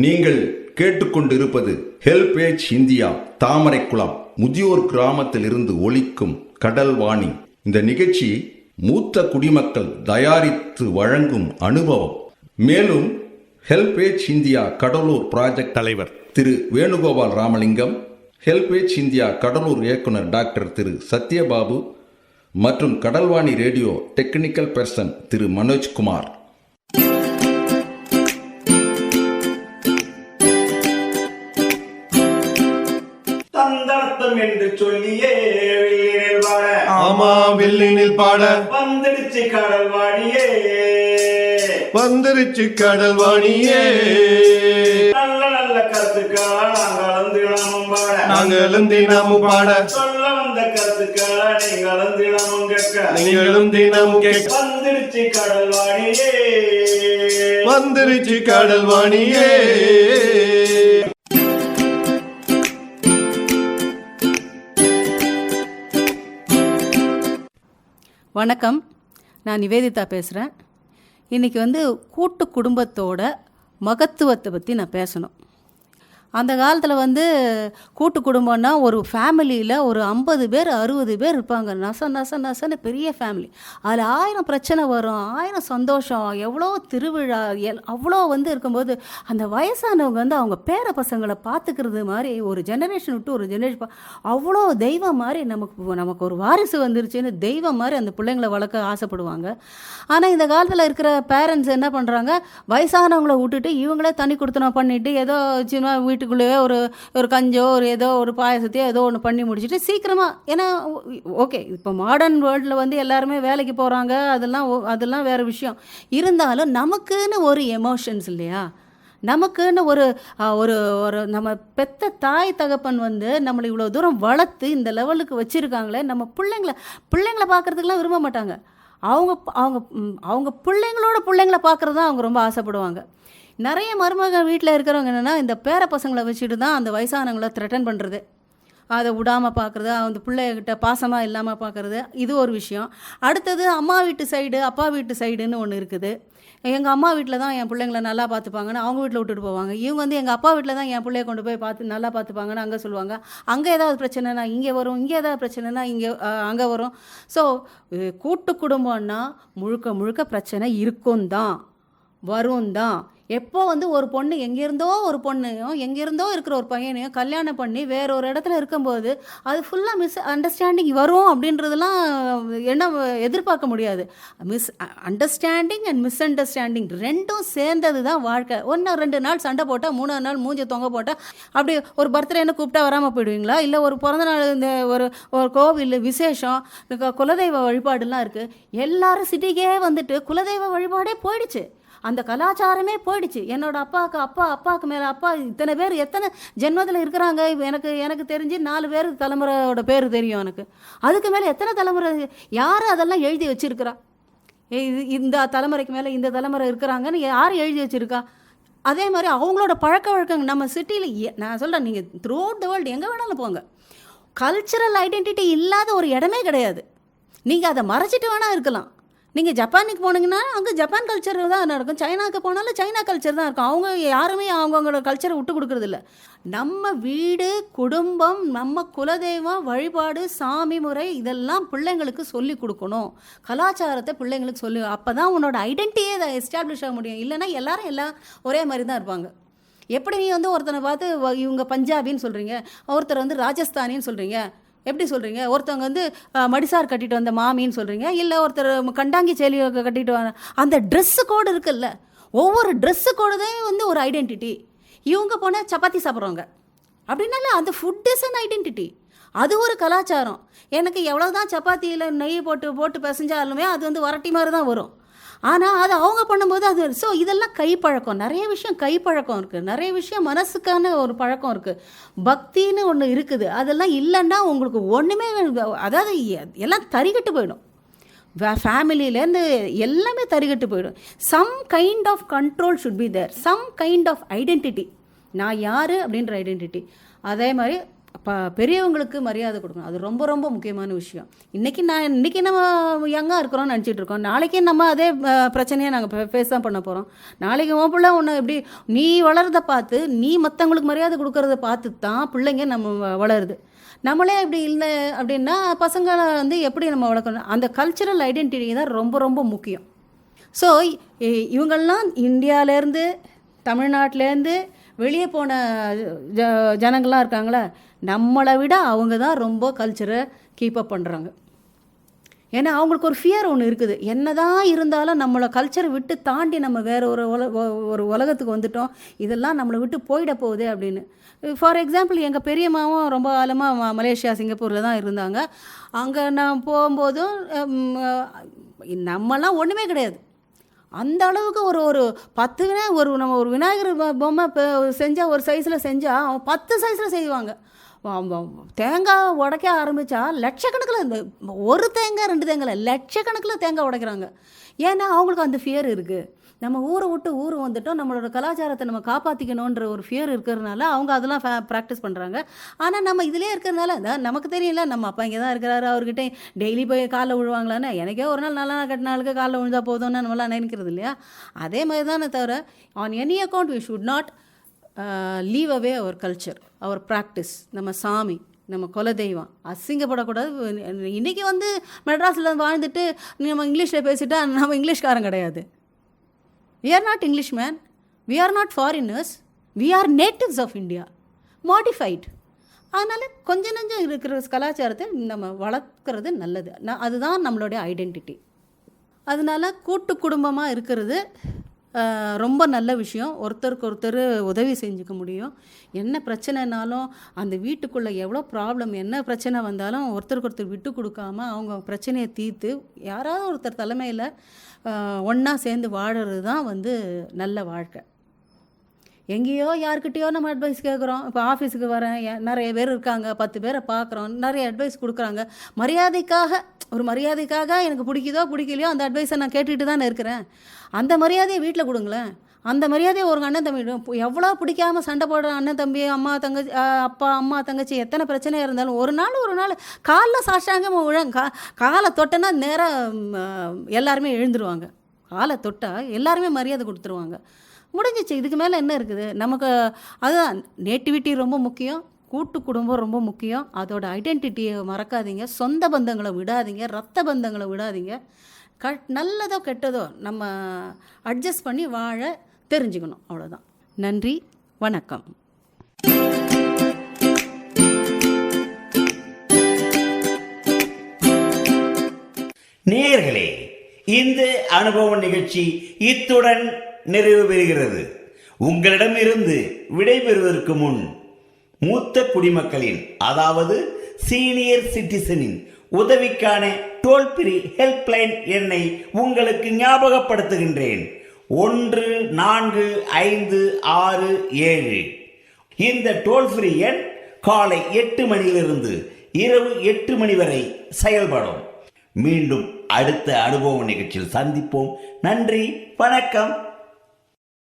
நீங்கள் கேட்டுக்கொண்டிருப்பது HelpAge India Thamaraikulam முதியோர் கிராமத்தில் இருந்து ஒலிக்கும் கடல் வாணி. இந்த நிகழ்ச்சி மூத்த குடிமக்கள் தயாரித்து வழங்கும் அனுபவம். மேலும் ஹெல்பேஜ் இந்தியா கடலூர் ப்ராஜெக்ட் தலைவர் திரு வேணுகோபால் ராமலிங்கம், ஹெல்பேஜ் இந்தியா கடலூர் இயக்குனர் டாக்டர் திரு சத்யபாபு மற்றும் கடல்வாணி ரேடியோ டெக்னிக்கல் பர்சன் திரு மனோஜ்குமார். தந்தனத்தம் என்று சொல்லியே வில்லினில் பாட, ஆமா வில்லினில் பாட வந்துடுச்சு கடல்வாணியே, வந்துருச்சு கடல்வாணியே. நல்ல நல்ல கருத்துக்களா நாங்களும் தினமும் பாட, சொல்ல வந்த கருத்துக்களா நீங்களும் தினமும் கேட்க, நீங்களும் தினமும் கேட்க. வந்துடுச்சு கடல்வாணியே, வந்துருச்சு கடல்வாணியே. வணக்கம், நான் நிவேதிதா பேசுகிறேன். இன்றைக்கி கூட்டு குடும்பத்தோட மகத்துவத்தை பற்றி நான் பேசணும். அந்த காலத்தில் கூட்டு குடும்பம்னா ஒரு ஃபேமிலியில் ஒரு 50 பேர் 60 பேர் இருப்பாங்க. நசன்னு பெரிய ஃபேமிலி. அதில் 1000 பிரச்சனை வரும், 1000 சந்தோஷம், எவ்வளோ திருவிழா, அவ்வளோ இருக்கும்போது அந்த வயசானவங்க அவங்க பேர பசங்களை பார்த்துக்கிறது மாதிரி ஒரு ஜெனரேஷன் விட்டு ஒரு ஜெனரேஷன் அவ்வளோ தெய்வம் மாதிரி நமக்கு ஒரு வாரிசு வந்துருச்சுன்னு தெய்வம் மாதிரி அந்த பிள்ளைங்களை வளர்க்க ஆசைப்படுவாங்க. ஆனால் இந்த காலத்தில் இருக்கிற பேரண்ட்ஸ் என்ன பண்ணுறாங்க, வயசானவங்களை விட்டுட்டு இவங்களே தனி கொடுத்தனம் பண்ணிவிட்டு ஏதோ சின்ன வீட்டுக்குள்ளேயே ஒரு கஞ்சோ ஏதோ ஒரு பாயசத்தையோ ஏதோ ஒன்று பண்ணி முடிச்சுட்டு சீக்கிரமாக, ஏன்னா ஓகே இப்போ மாடர்ன் வேர்ல்டில் எல்லாருமே வேலைக்கு போகிறாங்க, அதெல்லாம் வேறு விஷயம். இருந்தாலும் நமக்குன்னு ஒரு எமோஷன்ஸ் இல்லையா, நமக்குன்னு ஒரு ஒரு ஒரு நம்ம பெத்த தாய் தகப்பன் நம்மளை இவ்வளோ தூரம் வளர்த்து இந்த லெவலுக்கு வச்சுருக்காங்களே. நம்ம பிள்ளைங்களை பார்க்குறதுக்கெலாம் விரும்ப மாட்டாங்க. அவங்க பிள்ளைங்கள பார்க்குறது தான் அவங்க ரொம்ப ஆசைப்படுவாங்க. நிறைய மருமகள் வீட்டில் இருக்கிறவங்க என்னென்னா இந்த பேர பசங்களை வச்சுட்டு தான் அந்த வயசானவங்கள த்ரெட்டன் பண்ணுறது, அதை விடாமல் பார்க்குறது, அந்த பிள்ளைகிட்ட பாசமாக இல்லாமல் பார்க்குறது, இது ஒரு விஷயம். அடுத்தது அம்மா வீட்டு சைடு அப்பா வீட்டு சைடுன்னு ஒன்று இருக்குது. எங்கள் அம்மா வீட்டில் தான் என் பிள்ளைங்களை நல்லா பார்த்துப்பாங்கன்னு அவங்க வீட்டில் விட்டுட்டு போவாங்க. இவங்க எங்கள் அப்பா வீட்டில் தான் என் பிள்ளைய கொண்டு போய் நல்லா பார்த்துப்பாங்கன்னு அங்கே சொல்லுவாங்க. அங்கே ஏதாவது பிரச்சனைனா இங்கே வரும், இங்கே ஏதாவது பிரச்சனைனா அங்கே வரும். ஸோ கூட்டு குடும்பம்னா முழுக்க பிரச்சனை இருக்கும் தான், வரும் தான். எப்போ ஒரு பொண்ணு எங்கேருந்தோ ஒரு பொண்ணையும் எங்கேருந்தோ இருக்கிற ஒரு பையனையும் கல்யாணம் பண்ணி வேற ஒரு இடத்துல இருக்கும்போது அது ஃபுல்லாக மிஸ் அண்டர்ஸ்டாண்டிங் வரும் அப்படின்றதெல்லாம் என்ன எதிர்பார்க்க முடியாது. Miss understanding and miss understanding ரெண்டும் சேர்ந்தது தான் வாழ்க்கை. 1-2 நாள் சண்டை போட்டால் 3ஆவது நாள் மூஞ்சி தொங்க போட்டால் அப்படி ஒரு பர்த்டேன்னு கூப்பிட்டா வராமல் போயிடுவீங்களா? இல்லை ஒரு பிறந்த நாள் இந்த ஒரு கோவில் விசேஷம், குலதெய்வ வழிபாடுலாம் இருக்குது. எல்லாரும் சிட்டிக்கே குலதெய்வ வழிபாடே போயிடுச்சு, அந்த கலாச்சாரமே போயிடுச்சு. என்னோட அப்பாவுக்கு மேலே அப்பா இத்தனை பேர் எத்தனை ஜென்மத்தில் இருக்கிறாங்க. எனக்கு தெரிஞ்சு 4 பேர் தலைமுறையோட பேர் தெரியும் எனக்கு. அதுக்கு மேலே எத்தனை தலைமுறை, யார் அதெல்லாம் எழுதி வச்சுருக்கிறா? இந்த தலைமுறைக்கு மேலே இந்த தலைமுறை இருக்கிறாங்கன்னு யார் எழுதி வச்சுருக்கா? அதே மாதிரி அவங்களோட பழக்க வழக்கங்கள் நம்ம சிட்டியில், நான் சொல்கிறேன், நீங்கள் த்ரூ அவுட் த வேர்ல்டு எங்கே வேணாலும் போங்க, கல்ச்சரல் ஐடென்டிட்டி இல்லாத ஒரு இடமே கிடையாது. நீங்கள் அதை மறைச்சிட்டு வேணால் இருக்கலாம். நீங்கள் ஜப்பானுக்கு போனீங்கன்னா அங்கே ஜப்பான் கல்ச்சர் தான் நடக்கும், சைனாவுக்கு போனாலும் சைனா கல்ச்சர் தான் இருக்கும். அவங்க யாருமே அவங்களோட கல்ச்சரை விட்டு கொடுக்குறதில்ல. நம்ம வீடு, குடும்பம், நம்ம குலதெய்வம், வழிபாடு, சாமி முறை இதெல்லாம் பிள்ளைங்களுக்கு சொல்லி கொடுக்கணும். கலாச்சாரத்தை பிள்ளைங்களுக்கு சொல்லி, அப்போ தான் உன்னோட ஐடென்டிட்டியே அதை எஸ்டாப்ளிஷ் ஆக முடியும். இல்லைன்னா எல்லாம் ஒரே மாதிரி தான் இருப்பாங்க. எப்படி நீ ஒருத்தனை பார்த்து இவங்க பஞ்சாபின்னு சொல்கிறீங்க, ஒருத்தர் ராஜஸ்தானின்னு சொல்கிறீங்க, எப்படி சொல்கிறீங்க? ஒருத்தவங்க மடிசார் கட்டிட்டு வந்த மாமின்னு சொல்கிறீங்க, இல்லை ஒருத்தர் கண்டாங்கி சேலி கட்டிட்டு வந்த, அந்த ட்ரெஸ்ஸு கோடு இருக்குல்ல, ஒவ்வொரு ட்ரெஸ்ஸு கோடு தான் ஒரு ஐடென்டிட்டி. இவங்க போனால் சப்பாத்தி சாப்பிட்றவங்க அப்படின்னால அந்த ஃபுட் இஸ் அன் ஐடென்டிட்டி, அது ஒரு கலாச்சாரம். எனக்கு எவ்வளோ தான் சப்பாத்தியில் நெய் போட்டு பிசைஞ்சாலுமே அது வரட்டி மாதிரி தான் வரும். ஆனால் அது அவங்க பண்ணும்போது அது ஸோ இதெல்லாம் கைப்பழக்கம். நிறைய விஷயம் கைப்பழக்கம் இருக்குது, நிறைய விஷயம் மனசுக்கான ஒரு பழக்கம் இருக்குது, பக்தின்னு ஒன்று இருக்குது. அதெல்லாம் இல்லைன்னா உங்களுக்கு ஒன்றுமே, அதாவது எல்லாம் தறிகட்டு போயிடும். ஃபேமிலியிலேருந்து எல்லாமே தறிகட்டு போயிடும். Some kind of control should be there, some kind of identity, நான் யார் அப்படின்ற ஐடென்டிட்டி. அதே மாதிரி பெரியவங்களுக்கு மரியாதை கொடுக்கணும். அது ரொம்ப ரொம்ப முக்கியமான விஷயம். இன்றைக்கி நம்ம யங்காக இருக்கிறோம்னு நினச்சிட்டு இருக்கோம். நாளைக்கு நம்ம அதே பிரச்சனையை நாங்கள் ஃபேஸ் தான் பண்ண போகிறோம். நாளைக்கு உன் பிள்ளை ஒன்று எப்படி நீ வளர்றதை பார்த்து நீ மற்றவங்களுக்கு மரியாதை கொடுக்கறத பார்த்து தான் பிள்ளைங்க நம்ம வளருது. நம்மளே இப்படி இல்லை அப்படின்னா பசங்களை வந்து எப்படி நம்ம வளர்க்கணும்? அந்த கல்ச்சுரல் ஐடென்டிட்டி தான் ரொம்ப ரொம்ப முக்கியம். ஸோ இவங்கள்லாம் இந்தியாவிலேருந்து தமிழ்நாட்டிலேருந்து வெளியே போன ஜனங்கள்லாம் இருக்காங்களே, நம்மளை விட அவங்க தான் ரொம்ப கல்ச்சரை கீப்பப் பண்ணுறாங்க. ஏன்னா அவங்களுக்கு ஒரு ஃபியர் ஒன்று இருக்குது. என்ன தான் இருந்தாலும் நம்மளை கல்ச்சரை விட்டு தாண்டி நம்ம வேறு ஒரு உலகத்துக்கு வந்துட்டோம், இதெல்லாம் நம்மளை விட்டு போயிட போகுது அப்படின்னு. ஃபார் எக்ஸாம்பிள் எங்கள் பெரியம்மாவும் ரொம்ப காலமாக மலேசியா சிங்கப்பூரில் தான் இருந்தாங்க. அங்கே நான் போகும்போதும் நம்மலாம் ஒன்றுமே கிடையாது. அந்த அளவுக்கு ஒரு 10 நம்ம ஒரு விநாயகர் பொம்மை செஞ்சால் ஒரு சைஸில் செஞ்சால் அவன் 10 சைஸில் செய்வாங்க. தேங்காய் உடைக்க ஆரம்பித்தா லட்சக்கணக்கில், இந்த ஒரு தேங்காய் 2 தேங்காய் லட்சக்கணக்கில் தேங்காய் உடைக்கிறாங்க. ஏன்னா அவங்களுக்கு அந்த ஃபியர் இருக்குது. நம்ம ஊரை விட்டு ஊர் வந்துட்டோம், நம்மளோட கலாச்சாரத்தை நம்ம காப்பாற்றிக்கணுன்ற ஒரு ஃபியர் இருக்கிறதுனால அவங்க அதெல்லாம் ப்ராக்டிஸ் பண்ணுறாங்க. ஆனால் நம்ம இதிலே இருக்கிறதுனால நமக்கு தெரியல, நம்ம அப்பா இங்கே தான் இருக்கிறாரு, அவர்கிட்ட டெய்லி போய் காலைல விழுவாங்களான்னு. எனக்கே ஒரு நாள் நல்லா கட்டின நாளுக்கு காலைல விழுந்தா போதும்னு நம்மளாம் நினைக்கிறது இல்லையா? அதே மாதிரி தானே தவிர on any account we should not leave away our culture, our practice. நம்ம சாமி, நம்ம குலதெய்வம் அசிங்கப்படக்கூடாது. இன்றைக்கி வந்து மெட்ராஸில் வாழ்ந்துட்டு நம்ம இங்கிலீஷில் பேசிட்டா நம்ம இங்கிலீஷ்காரன் கிடையாது. We are not Englishmen, we are not foreigners, we are natives of India, modified. அதனால் கொஞ்சம் நஞ்சம் இருக்கிற கலாச்சாரத்தை நம்ம வளர்க்குறது நல்லது. அதுதான் நம்மளுடைய ஐடென்டிட்டி. அதனால் கூட்டு குடும்பமாக இருக்கிறது ரொம்ப நல்ல விஷயம். ஒருத்தருக்கு ஒருத்தர் உதவி செஞ்சுக்க முடியும். என்ன பிரச்சனைனாலும் அந்த வீட்டுக்குள்ளே எவ்வளோ ப்ராப்ளம், என்ன பிரச்சனை வந்தாலும் ஒருத்தருக்கு ஒருத்தர் விட்டு கொடுக்காம அவங்க பிரச்சனையை தீர்த்து யாராவது ஒருத்தர் தலைமையில் ஒன்றா சேர்ந்து வாழறது தான் வந்து நல்ல வாழ்க்கை. எங்கேயோ யார்கிட்டையோ நம்ம அட்வைஸ் கேட்குறோம். இப்போ ஆஃபீஸுக்கு வரேன், நிறைய பேர் இருக்காங்க, 10 பேரை பார்க்குறோம், நிறைய அட்வைஸ் கொடுக்குறாங்க. மரியாதைக்காக எனக்கு பிடிக்குதோ பிடிக்கலையோ அந்த அட்வைஸை நான் கேட்டுக்கிட்டு தானே இருக்கிறேன். அந்த மரியாதையை வீட்டில் கொடுங்களேன். அந்த மரியாதையை ஒரு அண்ணன் தம்பி எவ்வளோ பிடிக்காமல் சண்டை போடுற அண்ணன் தம்பி, அப்பா அம்மா தங்கச்சி எத்தனை பிரச்சனையாக இருந்தாலும் ஒரு நாள் காலில் சாஷ்டாங்க காலை தொட்டனா நேராக எல்லாருமே எழுந்துருவாங்க. காலை தொட்டால் எல்லாருமே மரியாதை கொடுத்துருவாங்க. முடிஞ்சிச்சு. இதுக்கு மேலே என்ன இருக்குது நமக்கு? அதுதான் நேட்டிவிட்டி ரொம்ப முக்கியம். கூட்டு குடும்பம் ரொம்ப முக்கியம். அதோட ஐடென்டிட்டியை மறக்காதீங்க. சொந்த பந்தங்களை விடாதீங்க, ரத்த பந்தங்களை விடாதீங்க. நல்லதோ கெட்டதோ நம்ம அட்ஜஸ்ட் பண்ணி வாழ தெரிஞ்சுக்கணும். அவ்வளோதான். நன்றி, வணக்கம். நேயர்களே, இந்த அனுபவ நிகழ்ச்சி இத்துடன் நிறைவு பெறுகிறது. உங்களிடமிருந்து விடைபெறுவதற்கு முன் மூத்த குடிமக்களின், அதாவது சீனியர் சிட்டிசனின் உதவிக்கான டோல் ஃப்ரீ ஹெல்ப்லைன் எண்ணை உங்களுக்கு ஞாபகப்படுத்துகின்றேன். 145667. இந்த டோல் ஃப்ரீ எண் காலை 8 மணியிலிருந்து இரவு 8 மணி வரை செயல்படும். மீண்டும் அடுத்த அனுபவ நிகழ்ச்சியில் சந்திப்போம். நன்றி, வணக்கம்.